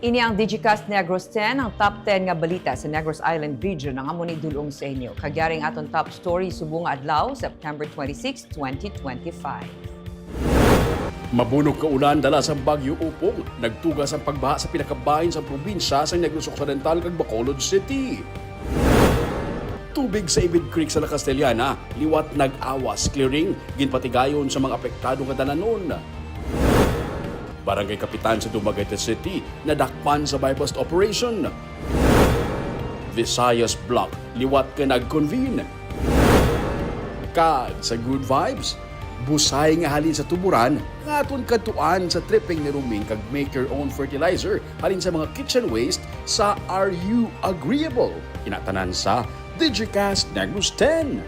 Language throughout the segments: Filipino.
Ini ang Digicast Negros X, ang top 10 nga balita sa Negros Island region ang amo ni dulong sa inyo. Kagyaring aton top story subong adlaw, September 26, 2025. Mabunog ka ulan dala sa Bagyo Upong. Nagtugas ang pagbaha sa pinakabahin sa probinsya sa Negros Occidental kag Bacolod City. Tubig sa Ibid Creek sa La Castellana, liwat nag-awas clearing, ginpatigayon sa mga apektado nga dananon. Barangay Kapitan sa Dumaguete City, nadakpan sa bypass operation. Visayas bloc, liwat ka nag-convene. Kag sa good vibes, busay nga halin sa tuburan, ngaton katuan sa tripping ni Ruming kag make your own fertilizer halin sa mga kitchen waste sa Are You Agreeable? Kinatanan sa Digicast Negros X.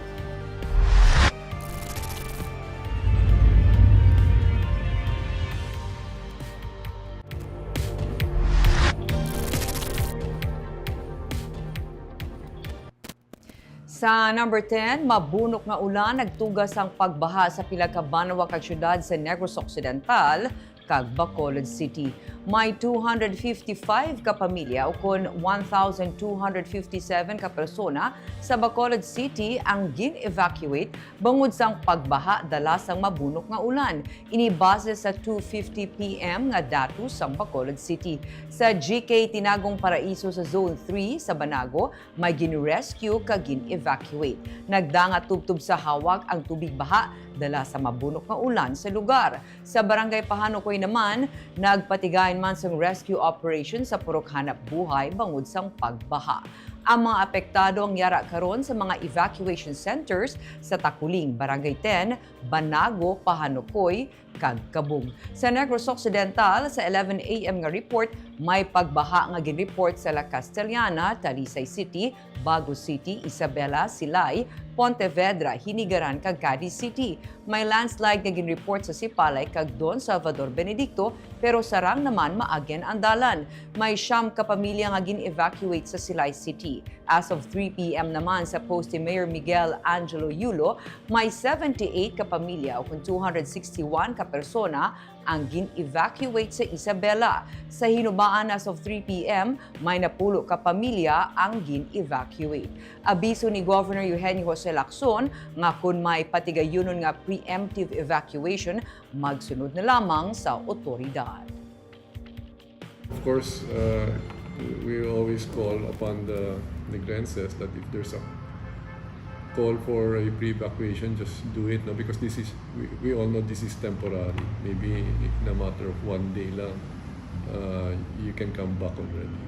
Sa number 10, mabunok nga ulan nagtugas ang pagbaha sa pila ka banwa kag syudad sa Negros Occidental kag Bacolod City. May 255 ka pamilya o kon 1,257 ka persona sa Bacolod City ang gin-evacuate bangod sang pagbaha dala sang mabunok nga ulan. Ini base sa 2:50 PM nga datos sang Bacolod City. Sa GK Tinagong Paraiso sa Zone 3 sa Banago, may gin-rescue kag gin-evacuate. Nagdanga tubtub sa hawak ang tubig baha dala sa mabunok nga ulan sa lugar. Sa Barangay Pahanokoy naman, nagpatigayon man sang rescue operation sa purok hanap buhay bangod sang pagbaha. Ang mga apektado ang yara karon sa mga evacuation centers sa Takuling, Barangay 10, Banago, Pahanokoy, kag Kabung. Sa Negros Occidental, sa 11 AM nga report, may pagbaha nga gin-report sa La Castellana, Talisay City, Bago City, Isabela, Silay, Pontevedra, Hinigaran, kag Cadiz City. May landslide nga gin-report sa Sipalay kag Don Salvador Benedicto, pero sarang naman maagyan ang dalan. May siyam ka pamilya nga gin-evacuate sa Silay City. As of 3 PM naman sa post ni Mayor Miguel Angelo Yulo, may 78 ka pamilya o kung 261 ka persona ang gin-evacuate sa Isabela. Sa hinubaan as of 3 PM, may napulo ka pamilya ang gin-evacuate. Abiso ni Governor Eugenio Jose Lacson nga kung may patigayunon nga preemptive evacuation, magsunod na lamang sa otoridad. Of course, we always call upon the Negrenses that if there's a call for a pre-evacuation, just do it, no? Because this is, we all know this is temporary. Maybe in a matter of one day lang, you can come back already.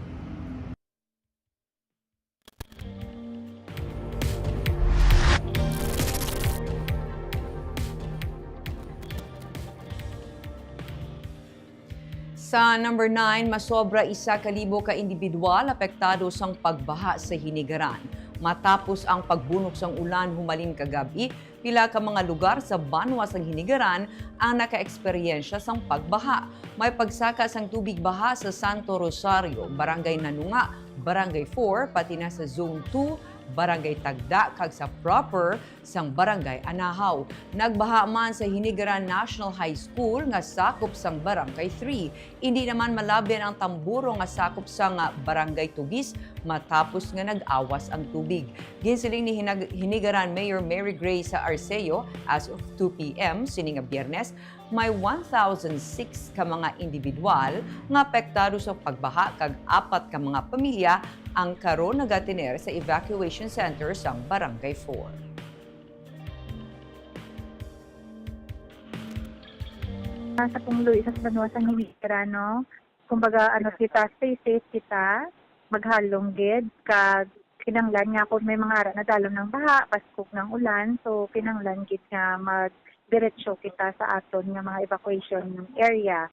Sa number 9, masobra 1,000 ka individual apektado sang pagbaha sa Hinigaran. Matapos ang pagbunok sang ulan humalin kagabi, pila ka mga lugar sa banwa sang Hinigaran ang naka-eksperyensya sang pagbaha. May pagsaka sang tubig baha sa Santo Rosario, Barangay Nanunga, Barangay 4, pati na sa Zone 2, Barangay Tagda, kag sa proper sang Barangay Anahaw. Nagbaha man sa Hinigaran National High School nga sakop sang Barangay 3. Hindi naman malabian ang tamburo nga sakop sang Barangay Tugis matapos nga nag-awas ang tubig. Ginsiling ni Hinigaran Mayor Mary Grace Arceo as of 2 PM sining nga Biyernes, may 1,006 ka mga individual nga apektado sa pagbaha kag 4 ka mga pamilya ang karon nagatiner sa evacuation center sa Barangay 4. Sa pungloy sa banwa sa Hinigaran, no? Kumbaga, kita, stay safe kita, maghalong gid, kag kinanglan nga kung may mga ara na dalom ng baha, paskog ng ulan, so kinanglan gid nga magdiretso kita sa aton nga mga evacuation area.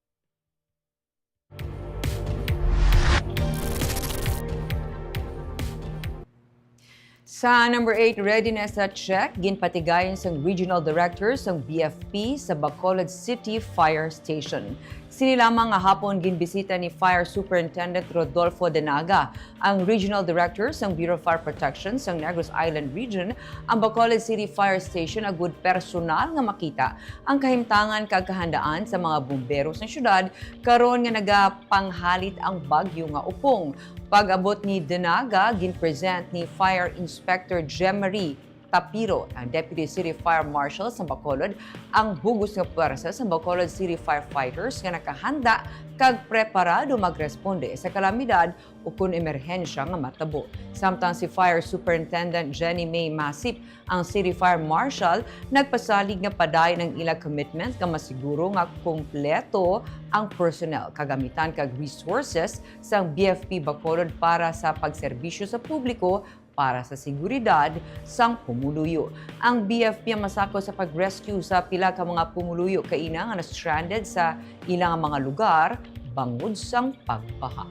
Sa number 8, readiness at check, ginpatigayon sang Regional Director sang BFP sa Bacolod City Fire Station. Sinilamang nga hapon ginbisita ni Fire Superintendent Rodolfo Denaga, ang Regional Director ng Bureau of Fire Protection sa Negros Island Region, ang Bacolod City Fire Station agud personal nga makita ang kahimtangan kag kahandaan sa mga bumbero sa syudad karon nga nagapanghalit ang bagyo nga upong. Pag-abot ni Denaga, ginpresent ni Fire Inspector Jemery Tapiro, ang Deputy City Fire Marshal sa Bacolod, ang hugos nga puwersa sa Bacolod City Firefighters nga nakahanda kag preparado magresponde sa kalamidad o kung emerhensya nga matabo. Samtang si Fire Superintendent Jenny May Masip, ang City Fire Marshal, nagpasalig nga paday ng ilang commitment nga masiguro nga kumpleto ang personnel, kagamitan kag resources sa BFP Bacolod para sa pagserbisyo sa publiko para sa seguridad sang pumuluyo. Ang BFP ang masako sa pag-rescue sa pila ka mga pumuluyo kaina nga na-stranded sa ilang mga lugar bangod sang pagbaha.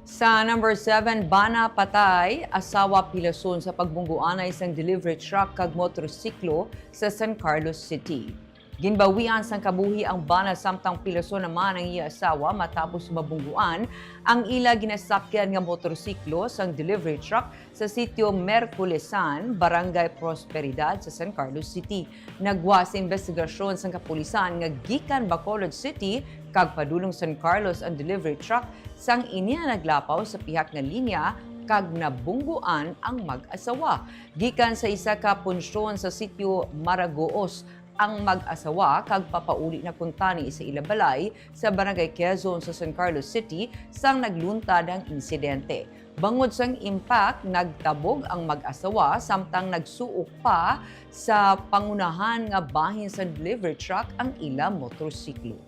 Sa number 7, bana patay, asawa pilason sa pagbungguan ay isang delivery truck kag motorsiklo sa San Carlos City. Ginbawian sang kabuhi ang bana samtang pilason naman ang iya asawa matapos mabungguan ang ila ginasakyan nga motorsiklo sang delivery truck sa sitio Merkulesan, Barangay Prosperidad sa San Carlos City. Nagwa sa investigasyon sang kapulisan nga gikan Bacolod City kag padulong San Carlos ang delivery truck sang iniya naglapaw sa pihak nga linya kag nabungguan ang mag-asawa. Gikan sa isa ka punsyon sa sitio Maragoos ang mag-asawa kag papauli na kuntani sa ilabalay sa Barangay Quezon sa San Carlos City sang nagluntad ang insidente. Bangod sang impact, nagtabog ang mag-asawa samtang nagsuok pa sa pangunahan nga bahin sa delivery truck ang ila motorsiklo.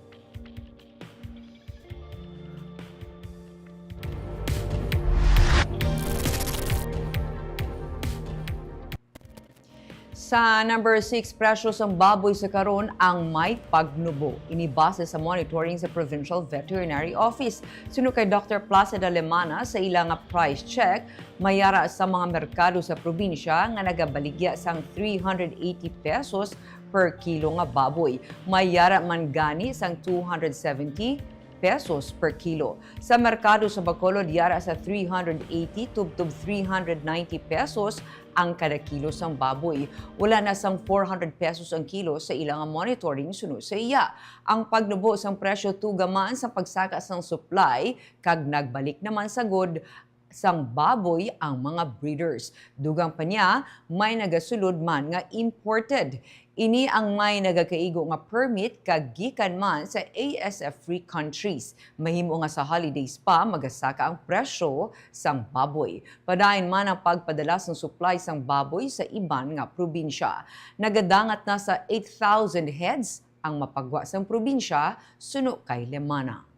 Sa number 6, presyo sa baboy sa karon ang may pagnubo. Inibase sa monitoring sa Provincial Veterinary Office. Suno kay Dr. Placida Lemana sa ilang price check, mayara sa mga merkado sa probinsya nga nagabaligya sang 380 pesos per kilo nga baboy. Mayara man gani sang 270 pesos per kilo. Sa merkado sa Bacolod, yara sa 380 tubtob 390 pesos ang kada kilo sang baboy. Wala na sang 400 pesos ang kilo sa ilang monitoring sunod sa iya. Ang pagnubo sang presyo tugaman sa pagsaka sang supply kag nagbalik naman sagod sang baboy ang mga breeders. Dugang pa niya, may nagasulod man nga imported. Ini ang may nagakaigo nga permit kag gikan man sa ASF-free countries. Mahimo nga sa holidays pa magasaka ang presyo sang baboy. Padayon man ang pagpadala sang supply sang baboy sa iban nga probinsya. Nagadangat na sa 8,000 heads ang mapagwa sang probinsya suno kay Lemana.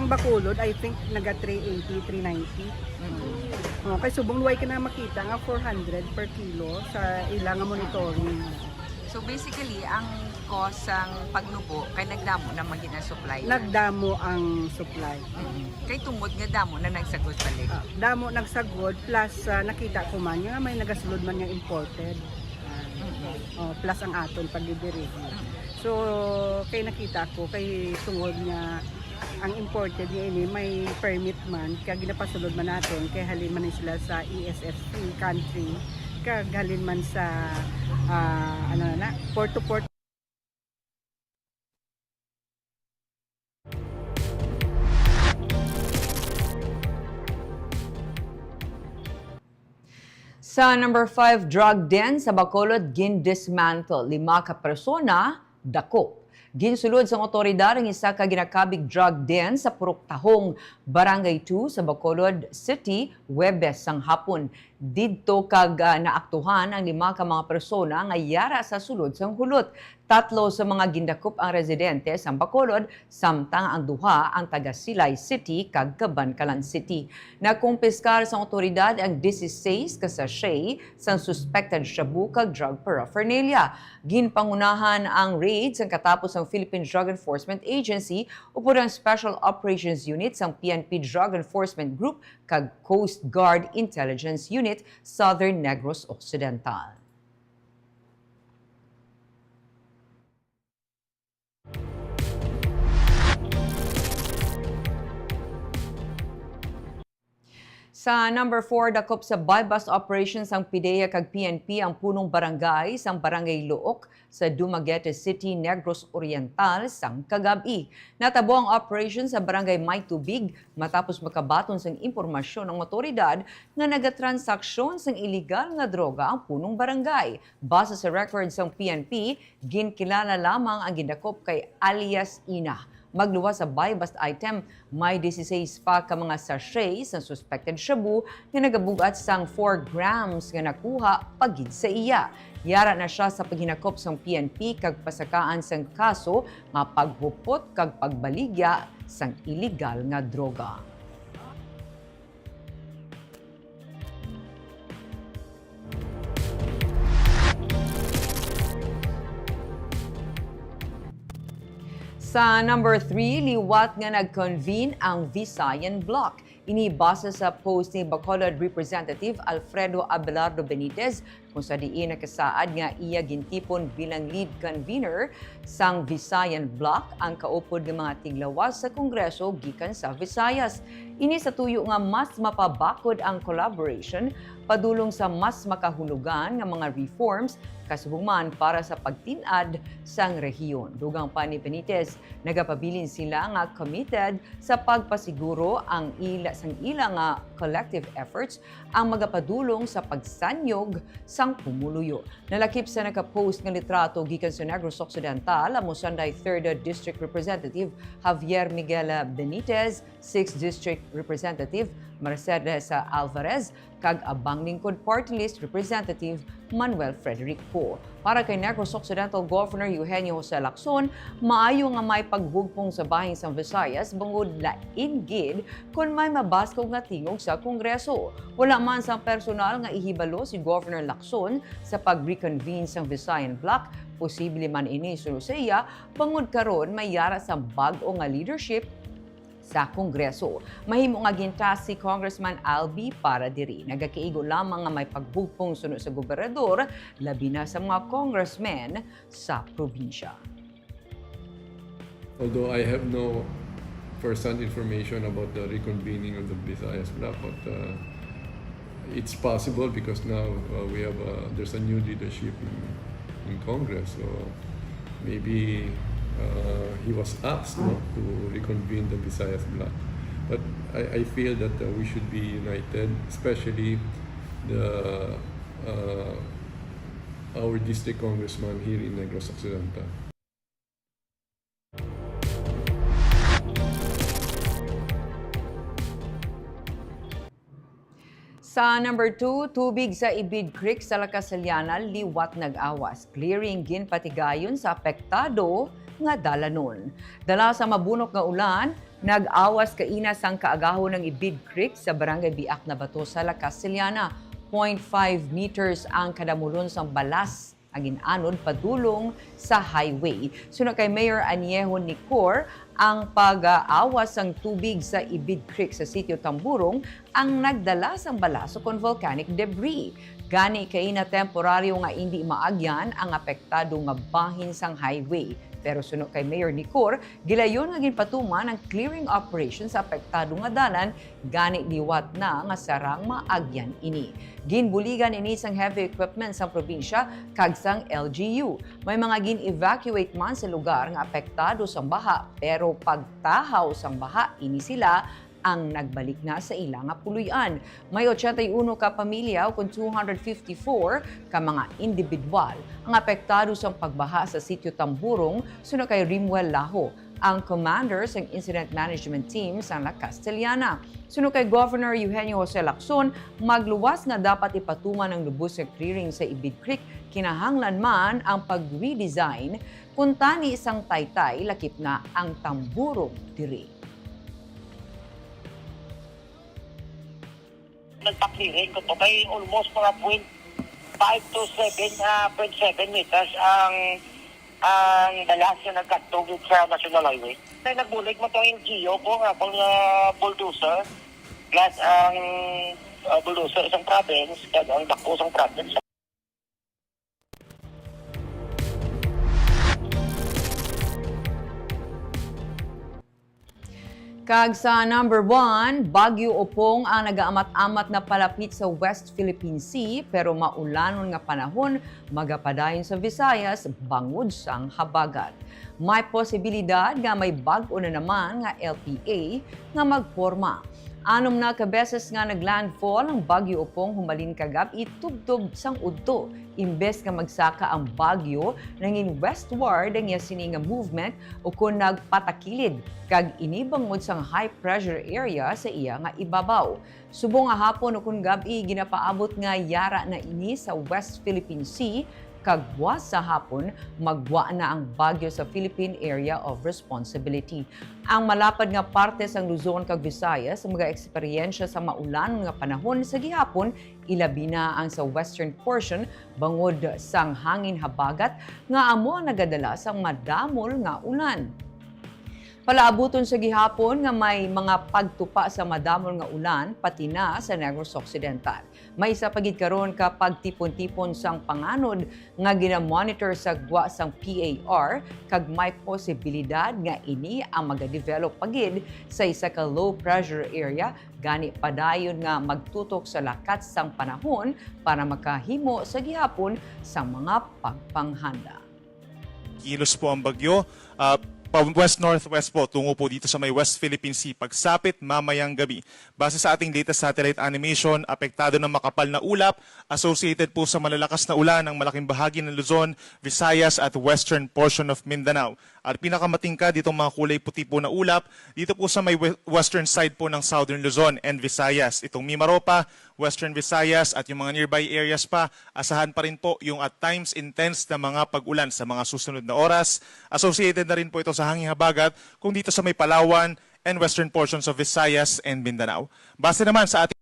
Ang Bacolod, I think naga 380, 390. Okay, subong luway ka na makita nga 400 per kilo sa ilang monitoring. So basically, ang cost ng pagnubo kay nagdamo na magina supply. Nagdamo ang supply. Kay tungod nga damo na nagsagod balik. Damo nagsagod plus nakita ko man nga may nagasulod man nga imported. Plus ang aton pagdidiri. So kay nakita ko kay tungod nga ang imported niya ini may permit man kaya ginapasulod man natin kaya halin man sila sa ESF-free country kaya halin man sa port to port. Sa number 5, drug den sa Bacolod gin-dismantle. 5 ka persona dako. Ginsulod sa otoridad ang isa ka ginakabig drug den sa Purok Tahong, Barangay 2 sa Bacolod City, Huwebes sang hapon. Didto kag naaktuhan ang 5 ka mga persona nga yara sa sulod sang hulot. 3 sa mga gindakop ang residente sa Bacolod, samtang ang 2 ang taga Silay City kag Cabancalan City. Nakumpiskar sa otoridad ang 16 ka sachet sang suspected shabu kag drug paraphernalia. Ginpangunahan ang raid sang katapos ang Philippine Drug Enforcement Agency upod ang Special Operations Unit sang PNP Drug Enforcement Group kag Coast Guard Intelligence Unit Unit, Southern Negros Occidental. Sa number 4, dakop sa bypass operations ang PIDEA kag PNP ang punong barangay sang Barangay Luok sa Dumaguete City, Negros Oriental sang kagabi. Natabo ang operation sa Barangay May Tubig matapos makabaton sang impormasyon ng otoridad nga nagatransaksyon sang iligal nga droga ang punong barangay. Base sa records sang PNP, ginkilala lamang ang gidakop kay alias Ina. Magluwas sa buy-bust item, may 16 pa ka mga sachets ng suspected shabu nga nagabugat sang 4 grams nga nakuha pagid sa iya. Yara na siya sa paghinakop sang PNP kag pasakaan sang kaso nga paghupot kag pagbaligya sang iligal nga droga. Sa number 3, liwat nga nag-convene ang Visayan bloc. Inibase sa post ni Bacolod Representative Alfredo Abelardo Benitez kung sa diin nakasaad nga iya gintipon bilang lead convener sang Visayan bloc ang kaupod ng mga tiglawas sa Kongreso gikan sa Visayas. Ini sa tuyo nga mas mapabakod ang collaboration padulong sa mas makahulugan nga mga reforms kasubungan para sa pagtinad sang rehiyon. Dugang pa ni Benitez, nagapabilin sila nga committed sa pagpasiguro ang sang ilang collective efforts ang magapadulong sa pagsanyog sang pumuluyo. Nalakip sa nakapost nga litrato gikan sa Negros Occidental amo Sunday 3rd District Representative Javier Miguel Benitez, 6th District Representative Mercedes Alvarez, kag abang lingkod party list Representative Manuel Frederick Po. Para kay Negros Occidental Governor Eugenio Jose Lacson, maayo nga may paghugpong sa bahing sang Visayas bangod lain gid kung may mabaskog nga tingog sa Kongreso. Wala man sang personal nga ihibalo si Governor Lacson sa pag-reconvene sang Visayan bloc, posible man ini sa iya bangod karon may yara sa bag-o nga leadership sa Kongreso. Mahimo nga gintas si Congressman Albi para diri. Nagakaigo lamang nga may pagbugpong sunod sa gobernador, labi na sa mga congressmen sa probinsya. Although I have no first-hand information about the reconvening of the Visayas bloc, but it's possible because now we have there's a new leadership in Congress, so maybe he was asked to reconvene the Visayas bloc. But I feel that we should be united, especially our district congressman here in Negros Occidental. Sa number 2, tubig sa Ibid Creek sa Lacasaliana, liwat nag-awas. Clearing ginpatigayon sa apektado nga dalanon. Dala sa mabunok nga ulan, nag-awas kaina sang kaagahon ng Ibid Creek sa Barangay Biak na Bato sa Lacasaliana. 0.5 meters ang kadamulon sang balas ang inanod padulong sa highway. Sunod kay Mayor Aniejo Nicor, ang pag-aawas ng tubig sa Ibid Creek sa sitio Tamburong ang nagdala sang balaso kon volcanic debris. Gani kay na temporaryo nga hindi maagyan ang apektado nga bahin sang highway. Pero sunod kay Mayor Nicor, gilayon nga ginpatuman ang clearing operation sa apektado nga dalan, gani liwat na nga sarang maagyan ini. Ginbuligan ini sang heavy equipment sa probinsya kag sang LGU. May mga gin-evacuate man sa lugar nga apektado sang baha, pero pagtahaw sang baha ini sila ang nagbalik na sa ilang puluyan. May 81 ka pamilya o kung 254 ka mga individual ang apektado sa pagbaha sa sitio Tamburong sunod kay Rimuel Laho, ang commander sa Incident Management Team sa La Castellana. Sunod kay Governor Eugenio Jose Lacson, magluwas nga dapat ipatuman ang lubos sa clearing sa Ibid Creek, kinahanglan man ang pag-redesign kung tani isang taytay lakip na ang Tamburong diri. Nagpa-clearing ko to kay almost mga 0.5 to 7.7 meters ang dalas yung nagkatugid sa National Highway. Kaya nagbulig mo itong LGO po nga pong bulldozer plus ang bulusok isang province, kag ang dako sang province. Kag sa number 1, Bagyo Opong ang nagaamat-amat na palapit sa West Philippine Sea pero maulanon nga panahon magapadayon sa Visayas bangod sang habagat. May posibilidad nga may bag-o na naman nga LPA nga magporma. Anom na ka beses nga naglandfall ang Bagyo Opong humalin kagabi tubtob sang udto. Imbes nga magsaka ang bagyo, nangin westward ang sining nga movement o kung nagpatakilid kag inibangod sang high pressure area sa iya nga ibabaw. Subong nga hapon o kung gabi ginapaabot nga yara na ini sa West Philippine Sea kag buwas sa hapon, magwa na ang bagyo sa Philippine Area of Responsibility. Ang malapad nga parte sa Luzon kag Visayas mga eksperyensya sa maulan nga panahon sa gihapon, ilabi na ang sa western portion bangod sang hangin habagat nga amo nagadala sang madamol nga ulan. Palaabuton sa gihapon nga may mga pagtupa sa madamol nga ulan pati na sa Negros Occidental. May isa pagid karon ka pagtipon-tipon sang panganod nga gina-monitor sa gwa sang PAR kag may posibilidad nga ini ang maga-develop pagid sa isa ka low pressure area gani padayon nga magtutok sa lakat sang panahon para makahimo sa gihapon sa mga pagpanghanda. Kilos po ang bagyo. Pa-west-northwest po, tungo po dito sa may West Philippine Sea, pagsapit mamayang gabi. Base sa ating latest satellite animation, apektado ng makapal na ulap, associated po sa malalakas na ulan ng malaking bahagi ng Luzon, Visayas at western portion of Mindanao. At pinakamatingkad ditong mga kulay puti po na ulap, dito po sa may western side po ng Southern Luzon and Visayas. Itong Mimaropa, Western Visayas at yung mga nearby areas pa, asahan pa rin po yung at times intense na mga pag-ulan sa mga susunod na oras. Associated na rin po ito sa hanging habagat kung dito sa may Palawan and western portions of Visayas and Mindanao. Base naman sa ating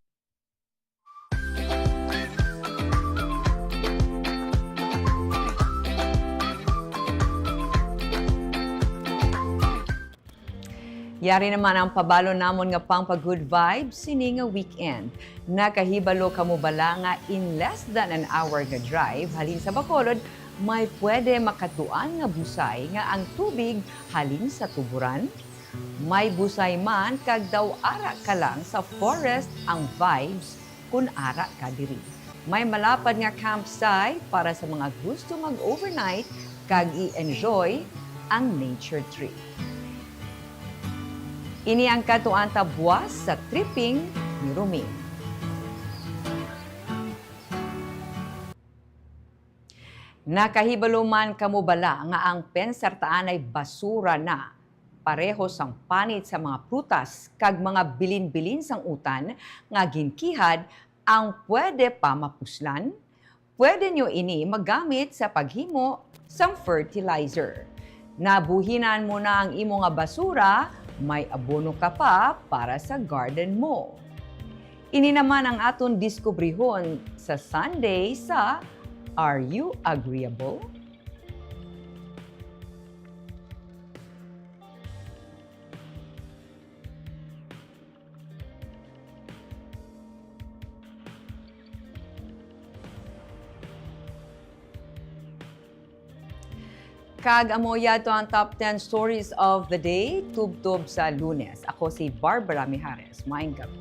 Yari naman ang pabalo namon nga pang pag-good vibes sini nga weekend. Nakahibalo kamo bala nga in less than an hour nga drive halin sa Bacolod, may pwede makatuan nga busay nga ang tubig halin sa tuburan? May busay man kag daw ara ka lang sa forest ang vibes kun ara ka diri. May malapad nga campsite para sa mga gusto mag-overnight kag i-enjoy ang nature trip. Ini ang katuan tabuas sa tripping ni Ruming. Nakahibalo man kamo bala nga ang pensartaan ay basura na. Pareho sang panit sa mga prutas kag mga bilin-bilin sang utan nga ginkihad ang pwede pa mapuslan. Pwede nyo ini magamit sa paghimo sang fertilizer. Nabuhinan mo na ang imo nga basura, may abono ka pa para sa garden mo. Ini naman ang aton diskubrihon sa Sunday sa Are You Agreeable? Kag amo yato ang top 10 stories of the day, tubtob sa Lunes. Ako si Barbara Mijares. Maayong gabi.